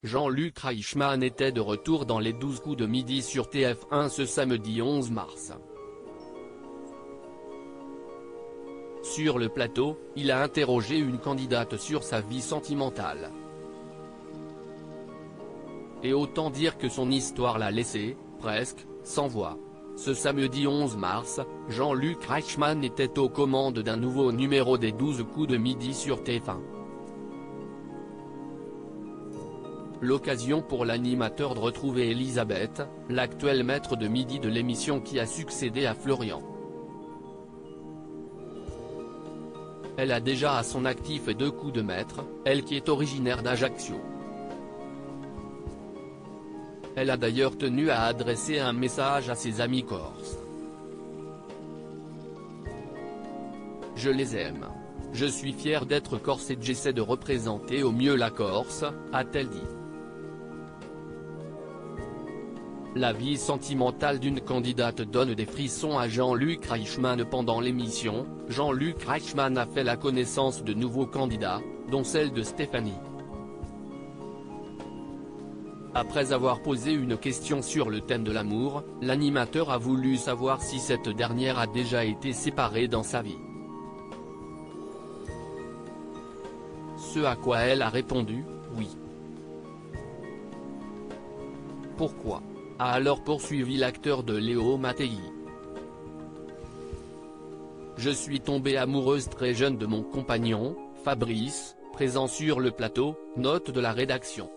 Jean-Luc Reichmann était de retour dans les 12 coups de midi sur TF1 ce samedi 11 mars. Sur le plateau, il a interrogé une candidate sur sa vie sentimentale. Et autant dire que son histoire l'a laissé, presque, sans voix. Ce samedi 11 mars, Jean-Luc Reichmann était aux commandes d'un nouveau numéro des 12 coups de midi sur TF1. L'occasion pour l'animateur de retrouver Elisabeth, l'actuelle maître de midi de l'émission qui a succédé à Florian. Elle a déjà à son actif 2 coups de maître, elle qui est originaire d'Ajaccio. Elle a d'ailleurs tenu à adresser un message à ses amis corses. « Je les aime. Je suis fière d'être corse et j'essaie de représenter au mieux la Corse », a-t-elle dit. La vie sentimentale d'une candidate donne des frissons à Jean-Luc Reichmann. Pendant l'émission, Jean-Luc Reichmann a fait la connaissance de nouveaux candidats, dont celle de Stéphanie. Après avoir posé une question sur le thème de l'amour, l'animateur a voulu savoir si cette dernière a déjà été séparée dans sa vie. Ce à quoi elle a répondu, oui. Pourquoi ? A alors poursuivi l'acteur de Léo Mattei. Je suis tombée amoureuse très jeune de mon compagnon, Fabrice, présent sur le plateau, note de la rédaction.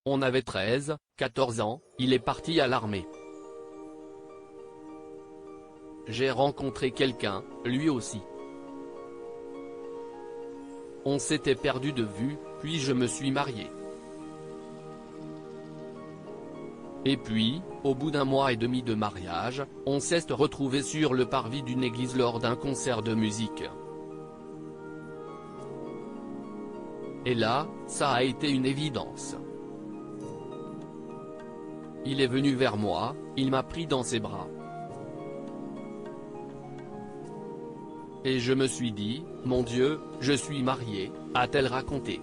On avait 13, 14 ans, il est parti à l'armée. J'ai rencontré quelqu'un, lui aussi. On s'était perdu de vue, puis je me suis mariée. Et puis, au bout d'1 mois et demi de mariage, on s'est retrouvés sur le parvis d'une église lors d'un concert de musique. Et là, ça a été une évidence. Il est venu vers moi, il m'a pris dans ses bras. Et je me suis dit, mon Dieu, je suis mariée, a-t-elle raconté.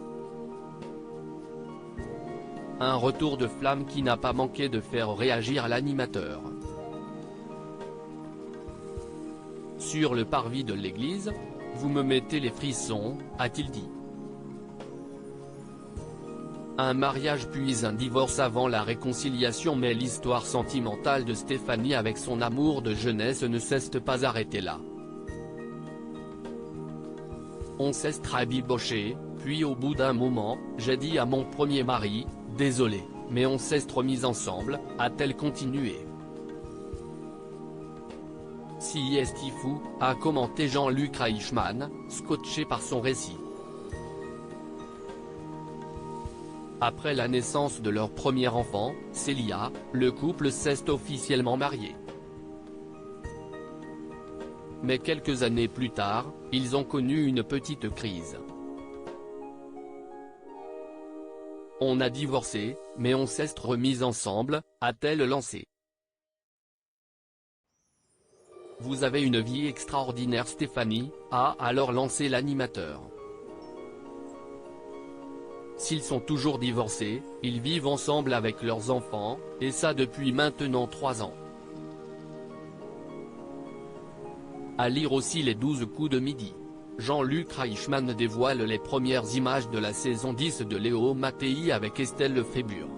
Un retour de flamme qui n'a pas manqué de faire réagir l'animateur. Sur le parvis de l'église, vous me mettez les frissons, a-t-il dit. Un mariage puis un divorce avant la réconciliation, mais l'histoire sentimentale de Stéphanie avec son amour de jeunesse ne s'est pas arrêtée là. On s'est rabiboché, puis au bout d'un moment, j'ai dit à mon premier mari, désolé, mais on s'est remis ensemble, a-t-elle continué. Si est fou, a commenté Jean-Luc Reichmann, scotché par son récit. Après la naissance de leur premier enfant, Célia, le couple s'est officiellement marié. Mais quelques années plus tard, ils ont connu une petite crise. On a divorcé, mais on s'est remis ensemble, a-t-elle lancé. Vous avez une vie extraordinaire, Stéphanie, a alors lancé l'animateur. S'ils sont toujours divorcés, ils vivent ensemble avec leurs enfants, et ça depuis maintenant 3 ans. À lire aussi les 12 coups de midi. Jean-Luc Reichmann dévoile les premières images de la saison 10 de Léo Mattei avec Estelle Lefébure.